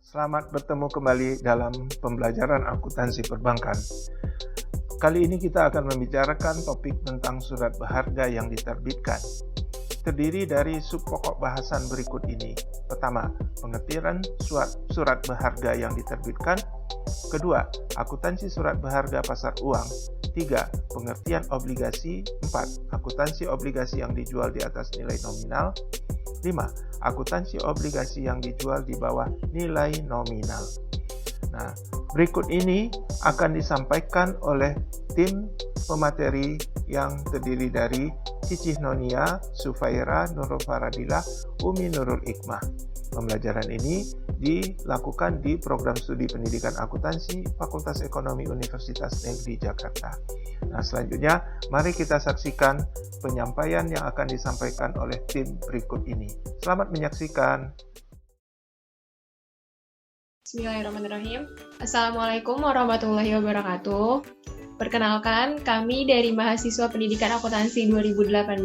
Selamat bertemu kembali dalam pembelajaran akuntansi perbankan. Kali ini kita akan membicarakan topik tentang surat berharga yang diterbitkan. Terdiri dari subpokok bahasan berikut ini. Pertama, pengertian surat berharga yang diterbitkan. Kedua, akuntansi surat berharga pasar uang. 3. Pengertian obligasi. 4. Akuntansi obligasi yang dijual di atas nilai nominal. 5. Akuntansi obligasi yang dijual di bawah nilai nominal. Nah, berikut ini akan disampaikan oleh tim pemateri yang terdiri dari Cicih Nonia, Sufaira Nurul Faradilah, Umi Nurul Hikmah. Pembelajaran ini dilakukan di Program Studi Pendidikan Akuntansi Fakultas Ekonomi Universitas Negeri Jakarta. Nah, selanjutnya mari kita saksikan penyampaian yang akan disampaikan oleh tim berikut ini. Selamat menyaksikan. Bismillahirrahmanirrahim. Assalamualaikum warahmatullahi wabarakatuh. Perkenalkan, kami dari Mahasiswa Pendidikan Akuntansi 2018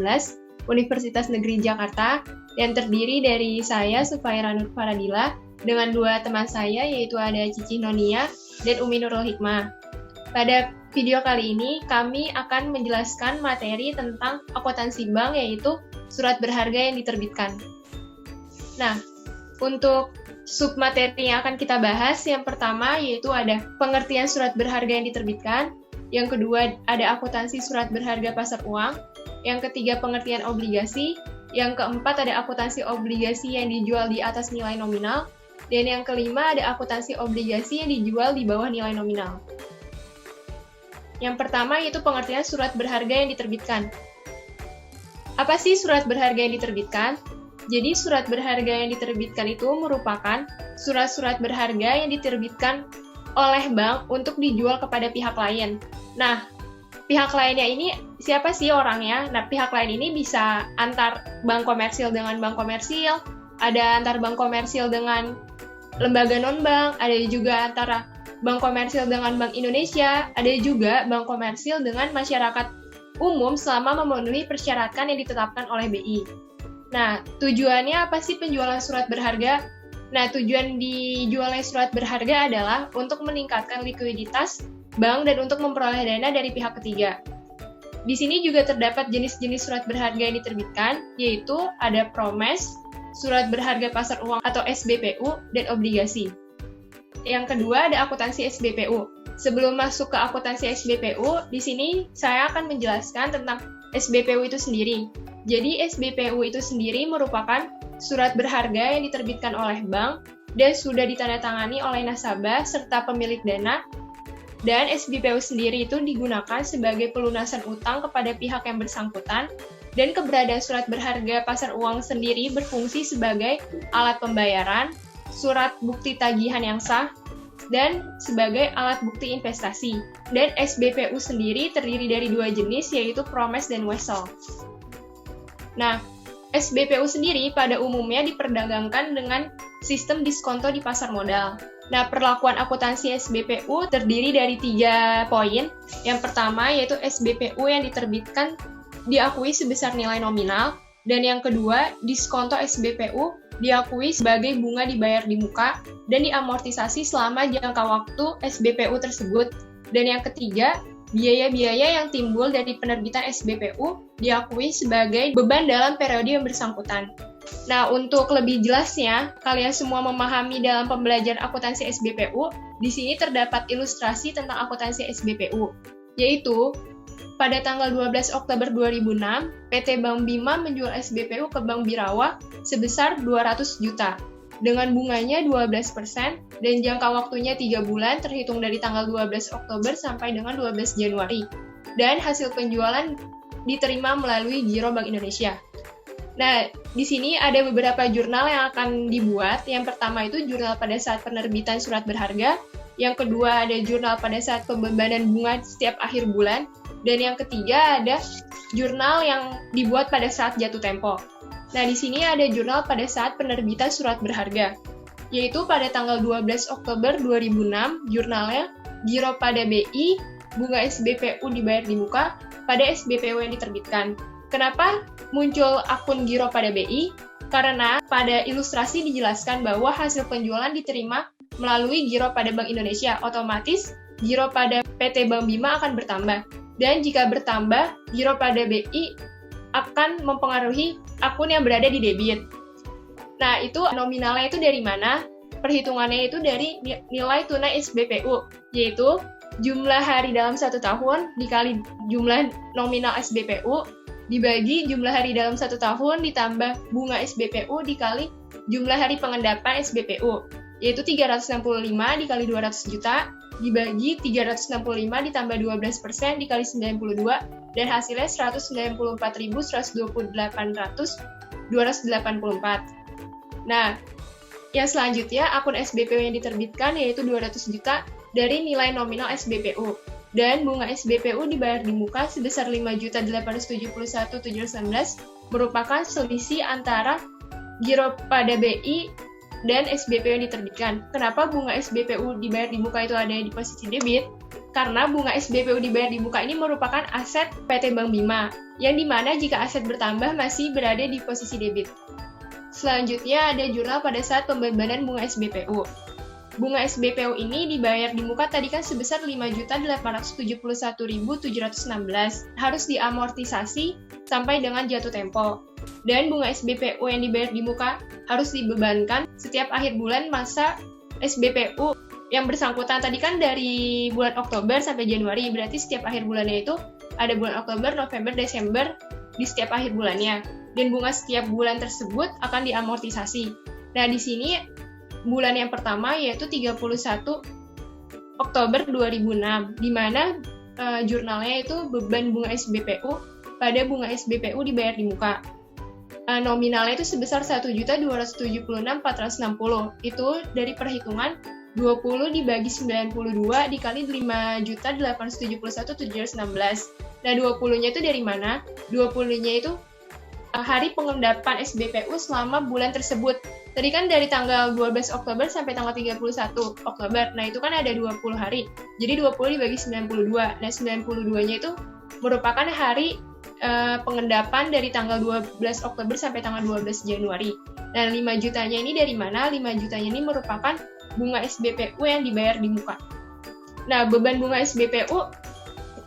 Universitas Negeri Jakarta yang terdiri dari saya, Sufaira Nurul Faradilah, dengan dua teman saya yaitu ada Cicih Nonia dan Umi Nurul Hikmah. Pada video kali ini, kami akan menjelaskan materi tentang akuntansi bank yaitu surat berharga yang diterbitkan. Nah, untuk submateri yang akan kita bahas, yang pertama yaitu ada pengertian surat berharga yang diterbitkan, yang kedua ada akuntansi surat berharga pasar uang, yang ketiga pengertian obligasi, yang keempat ada akuntansi obligasi yang dijual di atas nilai nominal, dan yang kelima ada akuntansi obligasi yang dijual di bawah nilai nominal. Yang pertama yaitu pengertian surat berharga yang diterbitkan. Apa sih surat berharga yang diterbitkan? Jadi surat berharga yang diterbitkan itu merupakan surat-surat berharga yang diterbitkan oleh bank untuk dijual kepada pihak lain. Nah, pihak lainnya ini siapa sih orangnya? Nah, pihak lain ini bisa antar bank komersil dengan bank komersil, ada antar bank komersil dengan lembaga non-bank, ada juga antara bank komersil dengan Bank Indonesia, ada juga bank komersil dengan masyarakat umum selama memenuhi persyaratan yang ditetapkan oleh BI. Nah, tujuannya apa sih penjualan surat berharga? Nah, tujuan dijualnya surat berharga adalah untuk meningkatkan likuiditas bank dan untuk memperoleh dana dari pihak ketiga. Di sini juga terdapat jenis-jenis surat berharga yang diterbitkan, yaitu ada promes, surat berharga pasar uang atau SBPU, dan obligasi. Yang kedua ada akuntansi SBPU. Sebelum masuk ke akuntansi SBPU, di sini saya akan menjelaskan tentang SBPU itu sendiri. Jadi SBPU itu sendiri merupakan surat berharga yang diterbitkan oleh bank dan sudah ditandatangani oleh nasabah serta pemilik dana. Dan SBPU sendiri itu digunakan sebagai pelunasan utang kepada pihak yang bersangkutan, dan keberadaan surat berharga pasar uang sendiri berfungsi sebagai alat pembayaran, surat bukti tagihan yang sah, dan sebagai alat bukti investasi. Dan SBPU sendiri terdiri dari dua jenis, yaitu promes dan wesel. Nah, SBPU sendiri pada umumnya diperdagangkan dengan sistem diskonto di pasar modal. Nah, perlakuan akuntansi SBPU terdiri dari 3 poin. Yang pertama yaitu SBPU yang diterbitkan diakui sebesar nilai nominal, dan yang kedua, diskonto SBPU diakui sebagai bunga dibayar di muka dan diamortisasi selama jangka waktu SBPU tersebut. Dan yang ketiga, biaya-biaya yang timbul dari penerbitan SBPU diakui sebagai beban dalam periode yang bersangkutan. Nah, untuk lebih jelasnya, kalian semua memahami dalam pembelajaran akuntansi SBPU, di sini terdapat ilustrasi tentang akuntansi SBPU, yaitu pada tanggal 12 Oktober 2006, PT Bank Bima menjual SBPU ke Bank Birawa sebesar 200 juta, dengan bunganya 12% dan jangka waktunya 3 bulan terhitung dari tanggal 12 Oktober sampai dengan 12 Januari. Dan hasil penjualan diterima melalui Giro Bank Indonesia. Nah, di sini ada beberapa jurnal yang akan dibuat. Yang pertama itu jurnal pada saat penerbitan surat berharga. Yang kedua ada jurnal pada saat pembebanan bunga setiap akhir bulan. Dan yang ketiga ada jurnal yang dibuat pada saat jatuh tempo. Nah, di sini ada jurnal pada saat penerbitan surat berharga, yaitu pada tanggal 12 Oktober 2006, jurnalnya Giro pada BI, bunga SBPU dibayar di muka pada SBPU yang diterbitkan. Kenapa muncul akun Giro pada BI? Karena pada ilustrasi dijelaskan bahwa hasil penjualan diterima melalui giro pada Bank Indonesia, otomatis giro pada PT Bank Bima akan bertambah. Dan jika bertambah, giro pada BI akan mempengaruhi akun yang berada di debit. Nah, itu nominalnya itu dari mana? Perhitungannya itu dari nilai tunai SBPU, yaitu jumlah hari dalam 1 tahun dikali jumlah nominal SBPU, dibagi jumlah hari dalam 1 tahun ditambah bunga SBPU dikali jumlah hari pengendapan SBPU, yaitu 365 dikali 200 juta, dibagi 365 ditambah 12% dikali 92, dan hasilnya 194.128.284. Nah, yang selanjutnya akun SBPU yang diterbitkan yaitu 200 juta dari nilai nominal SBPU. Dan bunga SBPU dibayar di muka sebesar 5.871.719 merupakan selisih antara giro pada BI dan SBPU yang diterbitkan. Kenapa bunga SBPU dibayar di muka itu ada di posisi debit? Karena bunga SBPU dibayar di muka ini merupakan aset PT Bank Bima, yang dimana jika aset bertambah masih berada di posisi debit. Selanjutnya ada jurnal pada saat pembebanan bunga SBPU. Bunga SBPU ini dibayar di muka tadi kan sebesar 5.871.716, harus diamortisasi sampai dengan jatuh tempo. Dan bunga SBPU yang dibayar di muka harus dibebankan setiap akhir bulan masa SBPU yang bersangkutan. Tadi kan dari bulan Oktober sampai Januari, berarti setiap akhir bulannya itu ada bulan Oktober, November, Desember di setiap akhir bulannya. Dan bunga setiap bulan tersebut akan diamortisasi. Nah, di sini bulan yang pertama yaitu 31 Oktober 2006, di mana jurnalnya itu beban bunga SBPU pada bunga SBPU dibayar di muka. Nominalnya itu sebesar 1.276.460. Itu dari perhitungan 20 dibagi 92 dikali 5.871.716. Nah, 20-nya itu dari mana? 20-nya itu hari pengendapan SBPU selama bulan tersebut. Tadi kan dari tanggal 12 Oktober sampai tanggal 31 Oktober. Nah, itu kan ada 20 hari. Jadi 20 dibagi 92. Nah, 92-nya itu merupakan hari pengendapan dari tanggal 12 Oktober sampai tanggal 12 Januari. Nah, 5 jutanya ini dari mana? 5 jutanya ini merupakan bunga SBPU yang dibayar di muka. Nah, beban bunga SBPU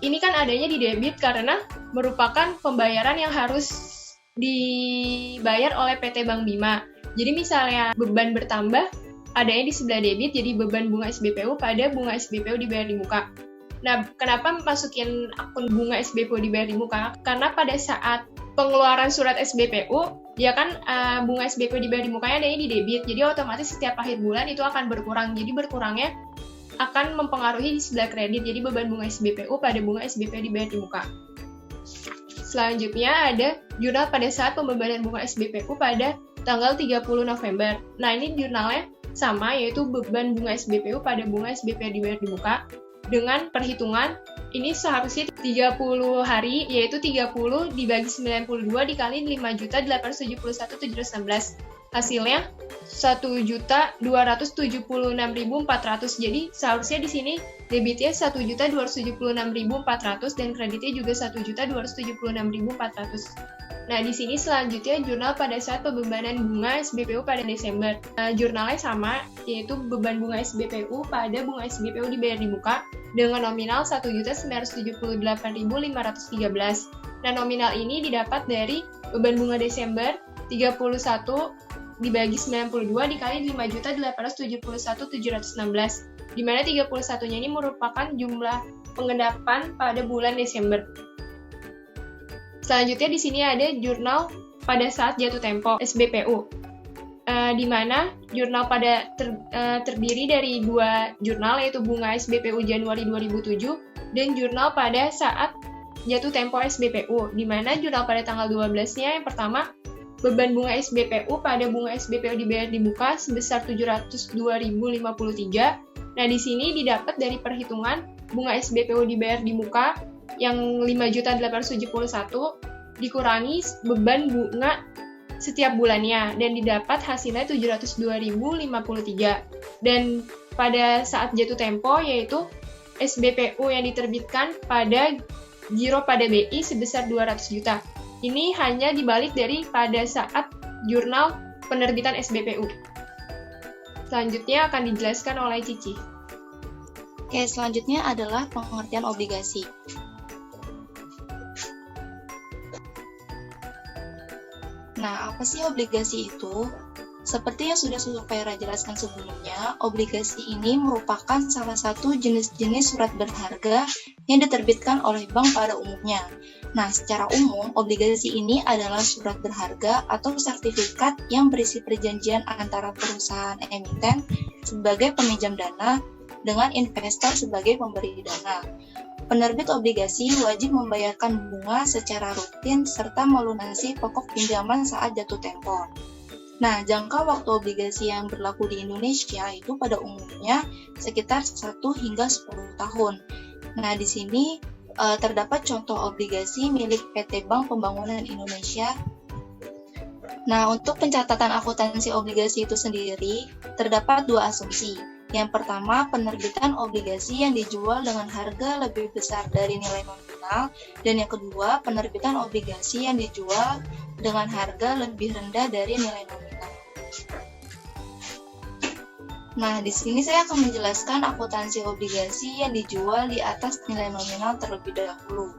ini kan adanya di debit karena merupakan pembayaran yang harus dibayar oleh PT Bank Bima. Jadi misalnya beban bertambah, adanya di sebelah debit, jadi beban bunga SBPU pada bunga SBPU dibayar di muka. Nah, kenapa masukin akun bunga SBPU dibayar di muka? Karena pada saat pengeluaran surat SBPU, ya kan bunga SBPU dibayar di mukanya adanya di debit, jadi otomatis setiap akhir bulan itu akan berkurang. Jadi berkurangnya akan mempengaruhi di sebelah kredit, jadi beban bunga SBPU pada bunga SBPU dibayar di muka. Selanjutnya ada jurnal pada saat pembebanan bunga SBPU pada tanggal 30 November. Nah, ini jurnalnya sama, yaitu beban bunga SBPU pada bunga SBPU dibayar di muka dengan perhitungan ini seharusnya 30 hari, yaitu 30 dibagi 92 dikali 5.871.716. Hasilnya 1.276.400. Jadi seharusnya di sini debitnya 1.276.400 dan kreditnya juga 1.276.400. Nah, di sini selanjutnya jurnal pada saat pembebanan bunga SBPU pada Desember. Jurnalnya sama, yaitu beban bunga SBPU pada bunga SBPU dibayar di muka dengan nominal 1.978.513. Nah, nominal ini didapat dari beban bunga Desember 31 dibagi 92 dikali 5.871.716, di mana 31-nya ini merupakan jumlah pengendapan pada bulan Desember. Selanjutnya di sini ada jurnal pada saat jatuh tempo SBPU, di mana jurnal pada terdiri dari dua jurnal, yaitu bunga SBPU Januari 2007 dan jurnal pada saat jatuh tempo SBPU, di mana jurnal pada tanggal 12-nya yang pertama beban bunga SBPU pada bunga SBPU dibayar di muka sebesar 702.053. Nah, di sini didapat dari perhitungan bunga SBPU dibayar di muka yang 5.871 dikurangi beban bunga setiap bulannya dan didapat hasilnya 702.053. Dan pada saat jatuh tempo yaitu SBPU yang diterbitkan pada giro pada BI sebesar 200 juta. Ini hanya dibalik dari pada saat jurnal penerbitan SBPU. Selanjutnya akan dijelaskan oleh Cici. Oke, selanjutnya adalah pengertian obligasi. Nah, apa sih obligasi itu? Seperti yang sudah Faira jelaskan sebelumnya, obligasi ini merupakan salah satu jenis-jenis surat berharga yang diterbitkan oleh bank pada umumnya. Nah, secara umum, obligasi ini adalah surat berharga atau sertifikat yang berisi perjanjian antara perusahaan emiten sebagai peminjam dana dengan investor sebagai pemberi dana. Penerbit obligasi wajib membayarkan bunga secara rutin serta melunasi pokok pinjaman saat jatuh tempo. Nah, jangka waktu obligasi yang berlaku di Indonesia itu pada umumnya sekitar 1 hingga 10 tahun. Nah, di sini terdapat contoh obligasi milik PT Bank Pembangunan Indonesia. Nah, untuk pencatatan akuntansi obligasi itu sendiri, terdapat 2 asumsi. Yang pertama, penerbitan obligasi yang dijual dengan harga lebih besar dari nilai nominal, dan yang kedua, penerbitan obligasi yang dijual dengan harga lebih rendah dari nilai nominal. Nah, di sini saya akan menjelaskan akuntansi obligasi yang dijual di atas nilai nominal terlebih dahulu.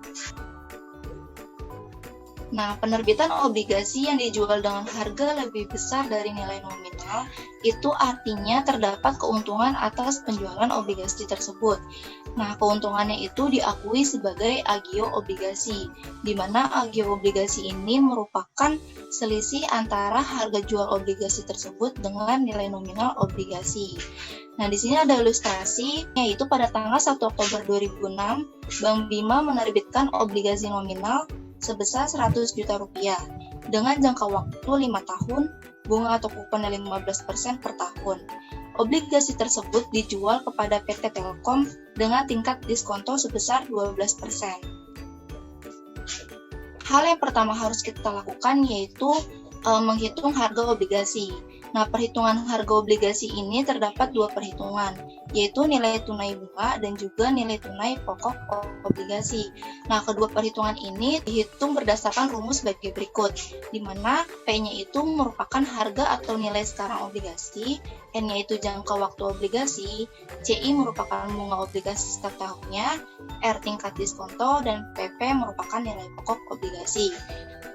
Nah, penerbitan obligasi yang dijual dengan harga lebih besar dari nilai nominal, itu artinya terdapat keuntungan atas penjualan obligasi tersebut. Nah, keuntungannya itu diakui sebagai agio obligasi, di mana agio obligasi ini merupakan selisih antara harga jual obligasi tersebut dengan nilai nominal obligasi. Nah, di sini ada ilustrasi, yaitu pada tanggal 1 Oktober 2006, Bank Bima menerbitkan obligasi nominal sebesar 100 juta rupiah dengan jangka waktu 5 tahun, bunga atau kupon 15% per tahun. Obligasi tersebut dijual kepada PT Telkom dengan tingkat diskonto sebesar 12%. Hal yang pertama harus kita lakukan yaitu menghitung harga obligasi. Nah, perhitungan harga obligasi ini terdapat 2 perhitungan, yaitu nilai tunai bunga dan juga nilai tunai pokok obligasi. Nah, kedua perhitungan ini dihitung berdasarkan rumus sebagai berikut, di mana P-nya itu merupakan harga atau nilai sekarang obligasi, N-nya itu jangka waktu obligasi, CI merupakan bunga obligasi setiap tahunnya, R tingkat diskonto, dan PP merupakan nilai pokok obligasi.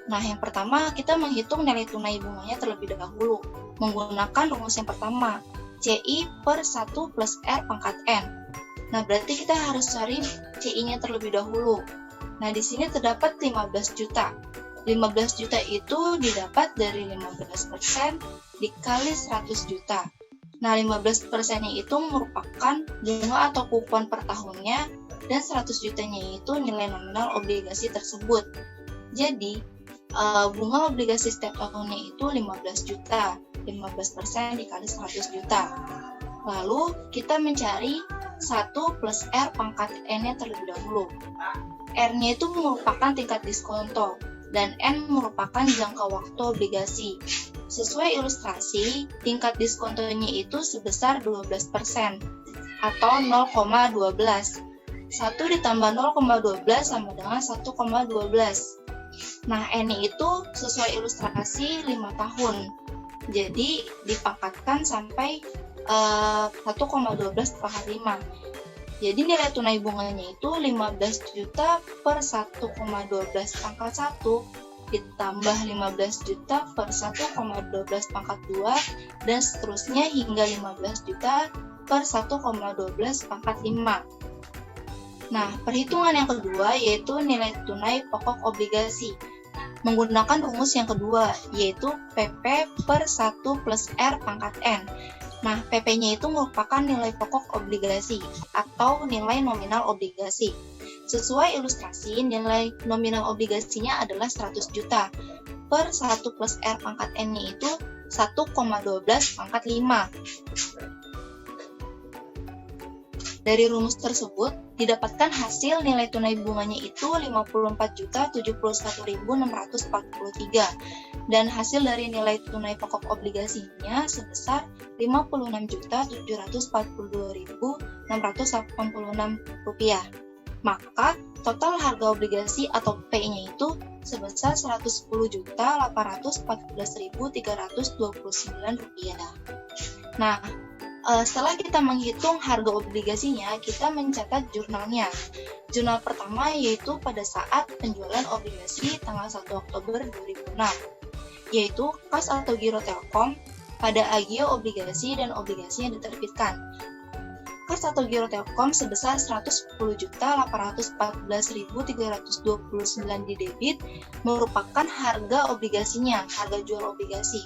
Nah, yang pertama kita menghitung nilai tunai bunganya terlebih dahulu menggunakan rumus yang pertama, CI per 1 plus R pangkat N. Nah, berarti kita harus cari CI-nya terlebih dahulu. Nah, di sini terdapat 15 juta. 15 juta itu didapat dari 15% dikali 100 juta. Nah, 15%-nya itu merupakan bunga atau kupon per tahunnya, dan 100 jutanya itu nilai nominal obligasi tersebut. Jadi, bunga obligasi setiap tahunnya itu 15 juta. 15% dikali 100 juta. Lalu kita mencari 1 plus R pangkat N-nya terlebih dahulu. R-nya itu merupakan tingkat diskonto dan N merupakan jangka waktu obligasi. Sesuai ilustrasi, tingkat diskontonya itu sebesar 12% atau 0,12. 1 ditambah 0,12 sama dengan 1,12. Nah, N-nya itu sesuai ilustrasi 5 tahun. Jadi dipangkatkan sampai 1,12 pangkat 5. Jadi nilai tunai bunganya itu 15 juta per 1,12 pangkat 1 ditambah 15 juta per 1,12 pangkat 2 dan seterusnya hingga 15 juta per 1,12 pangkat 5. Nah, perhitungan yang kedua yaitu nilai tunai pokok obligasi. Menggunakan rumus yang kedua, yaitu PP per 1 plus R pangkat N. Nah, PP-nya itu merupakan nilai pokok obligasi atau nilai nominal obligasi. Sesuai ilustrasi, nilai nominal obligasinya adalah 100 juta. Per 1 plus R pangkat N-nya itu 1,12 pangkat 5. Dari rumus tersebut, didapatkan hasil nilai tunai bunganya itu 54.071.643 dan hasil dari nilai tunai pokok obligasinya sebesar 56.742.686 rupiah. Maka total harga obligasi atau P-nya itu sebesar Rp110.814.329. Nah, setelah kita menghitung harga obligasinya, kita mencatat jurnalnya. Jurnal pertama yaitu pada saat penjualan obligasi tanggal 1 Oktober 2006, yaitu kas atau giro Telkom pada agio obligasi dan obligasi yang diterbitkan. Kas atau giro Telkom sebesar Rp110.814.329 di debit merupakan harga obligasinya, harga jual obligasi.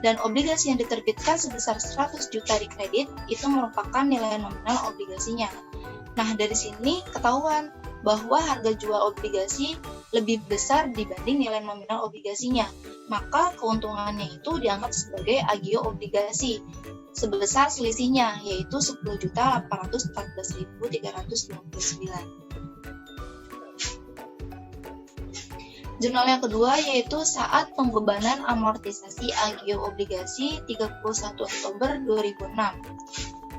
Dan obligasi yang diterbitkan sebesar 100 juta di kredit itu merupakan nilai nominal obligasinya. Nah, dari sini ketahuan bahwa harga jual obligasi lebih besar dibanding nilai nominal obligasinya. Maka keuntungannya itu dianggap sebagai agio obligasi sebesar selisihnya, yaitu Rp10.814.329. Jurnal yang kedua yaitu saat pembebanan amortisasi agio obligasi 31 Oktober 2006.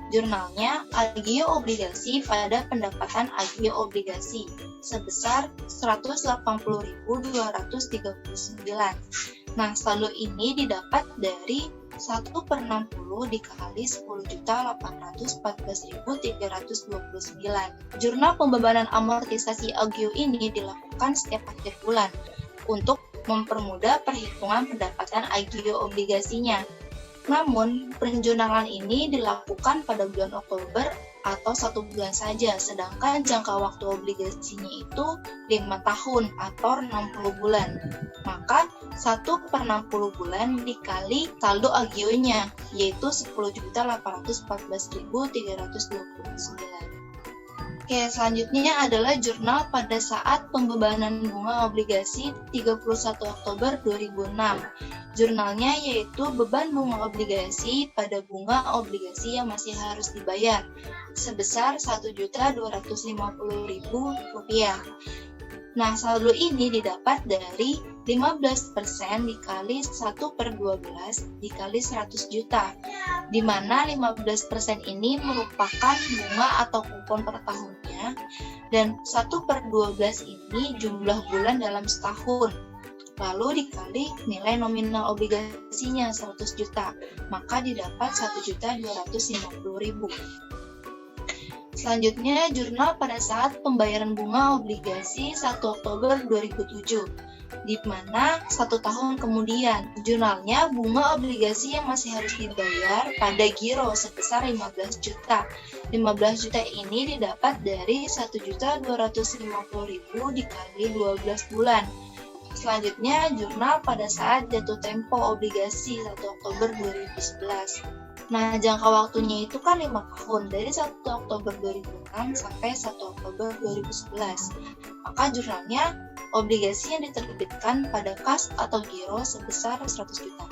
Jurnalnya agio obligasi pada pendapatan agio obligasi sebesar Rp180.239. Nah, saldo ini didapat dari 1/60 dikali 10.814.329. Jurnal pembebanan amortisasi agio ini dilakukan setiap akhir bulan untuk mempermudah perhitungan pendapatan agio obligasinya. Namun, penjurnalan ini dilakukan pada bulan Oktober atau 1 bulan saja, sedangkan jangka waktu obligasinya itu 5 tahun atau 60 bulan. Maka 1/60 bulan dikali saldo agionya, yaitu 10.814.329. Oke, selanjutnya adalah jurnal pada saat pembebanan bunga obligasi 31 Oktober 2006. Jurnalnya yaitu beban bunga obligasi pada bunga obligasi yang masih harus dibayar sebesar Rp1.250.000. Nah, saldo ini didapat dari 15% dikali 1/12 dikali 100 juta, di mana 15% ini merupakan bunga atau kupon per tahunnya, dan 1/12 ini jumlah bulan dalam setahun. Lalu dikali nilai nominal obligasinya 100 juta, maka didapat 1.250.000. Selanjutnya, jurnal pada saat pembayaran bunga obligasi 1 Oktober 2007, di mana 1 tahun kemudian. Jurnalnya bunga obligasi yang masih harus dibayar pada giro sebesar 15 juta. 15 juta ini didapat dari 1.250.000 dikali 12 bulan. Selanjutnya, jurnal pada saat jatuh tempo obligasi 1 Oktober 2011. Nah, jangka waktunya itu kan 5 tahun, dari 1 Oktober 2006 sampai 1 Oktober 2011. Maka jurnalnya obligasi yang diterbitkan pada kas atau giro sebesar 100 juta.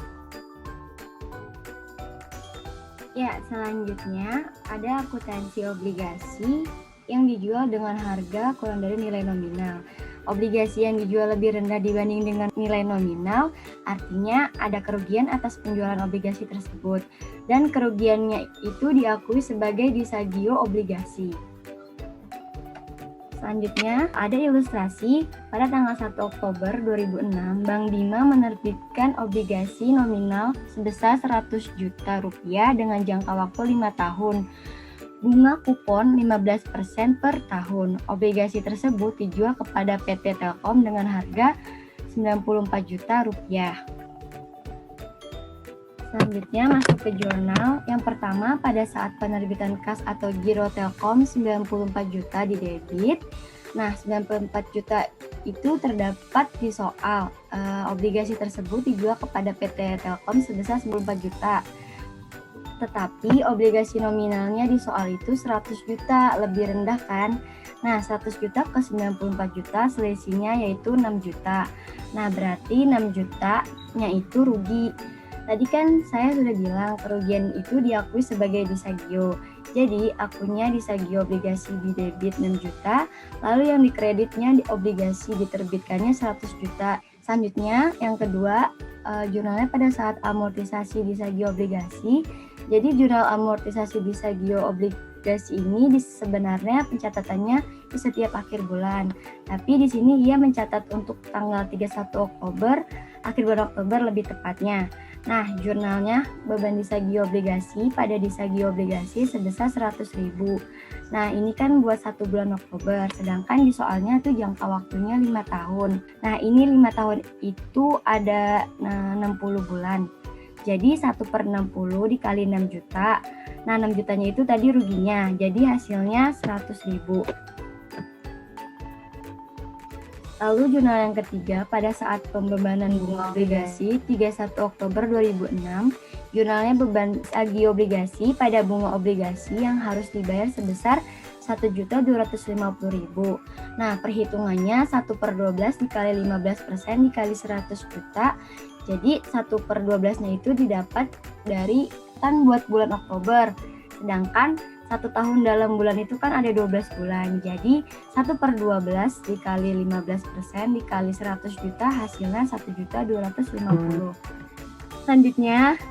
Ya, selanjutnya ada akuntansi obligasi yang dijual dengan harga kurang dari nilai nominal. Obligasi yang dijual lebih rendah dibanding dengan nilai nominal, artinya ada kerugian atas penjualan obligasi tersebut, dan kerugiannya itu diakui sebagai disagio obligasi. Selanjutnya, ada ilustrasi pada tanggal 1 Oktober 2006, Bank Bima menerbitkan obligasi nominal sebesar Rp100 juta dengan jangka waktu 5 tahun. Bunga kupon 15% per tahun. Obligasi tersebut dijual kepada PT Telkom dengan harga Rp94 juta. Selanjutnya masuk ke jurnal. Yang pertama, pada saat penerbitan kas atau giro Telkom 94 juta di debit. Nah, 94 juta itu terdapat di soal. Obligasi tersebut dijual kepada PT Telkom sebesar 94 juta. Tetapi obligasi nominalnya di soal itu 100 juta, lebih rendah kan? Nah, 100 juta ke 94 juta selisihnya yaitu 6 juta. Nah, berarti 6 jutanya itu rugi. Tadi kan saya sudah bilang kerugian itu diakui sebagai disagio. Jadi, akunnya disagio obligasi di debit 6 juta, lalu yang dikreditnya di obligasi diterbitkannya 100 juta. Selanjutnya, yang kedua, jurnalnya pada saat amortisasi disagio obligasi. Jadi jurnal amortisasi disagio obligasi ini sebenarnya pencatatannya di setiap akhir bulan. Tapi di sini ia mencatat untuk tanggal 31 Oktober, akhir bulan Oktober lebih tepatnya. Nah, jurnalnya beban disagi obligasi pada disagi obligasi sebesar 100.000. Nah, ini kan buat 1 bulan Oktober, sedangkan di soalnya tuh jangka waktunya 5 tahun. Nah, ini 5 tahun itu ada 60 bulan. Jadi 1/60 dikali 6 juta. Nah, 6 jutanya itu tadi ruginya. Jadi hasilnya 100.000. Lalu jurnal yang ketiga, pada saat pembebanan bunga obligasi 31 Oktober 2006, jurnalnya beban disagi obligasi pada bunga obligasi yang harus dibayar sebesar 1.250.000. Nah, perhitungannya 1/12 dikali 15% dikali 100 juta. Jadi 1/12-nya itu didapat dari kan buat bulan Oktober. Sedangkan 1 tahun dalam bulan itu kan ada 12 bulan. Jadi 1/12 dikali 15% dikali 100 juta hasilnya 1.250.000. Selanjutnya,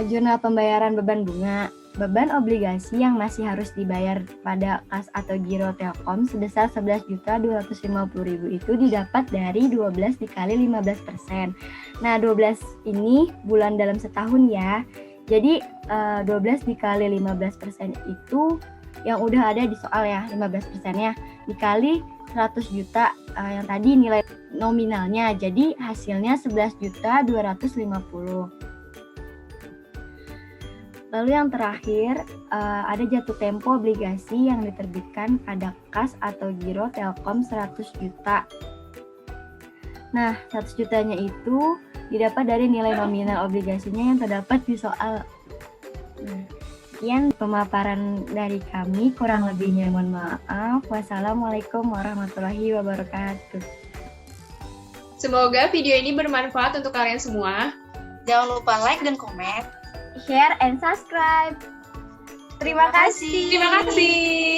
jurnal pembayaran beban bunga. Beban obligasi yang masih harus dibayar pada kas atau giro Telkom sebesar 11.250.000 itu didapat dari 12 dikali 15%. Nah, 12 ini bulan dalam setahun ya. Jadi 12 dikali 15% itu yang udah ada di soal ya, 15%-nya dikali 100 juta yang tadi nilai nominalnya. Jadi hasilnya 11.250.000. Lalu yang terakhir, ada jatuh tempo obligasi yang diterbitkan pada kas atau giro Telkom 100 juta. Nah, 100 jutanya itu didapat dari nilai nominal obligasinya yang terdapat di soal. Sekian pemaparan dari kami, kurang lebihnya mohon maaf. Wassalamualaikum warahmatullahi wabarakatuh. Semoga video ini bermanfaat untuk kalian semua. Jangan lupa like dan komen. Share and subscribe. Terima kasih. Terima kasih.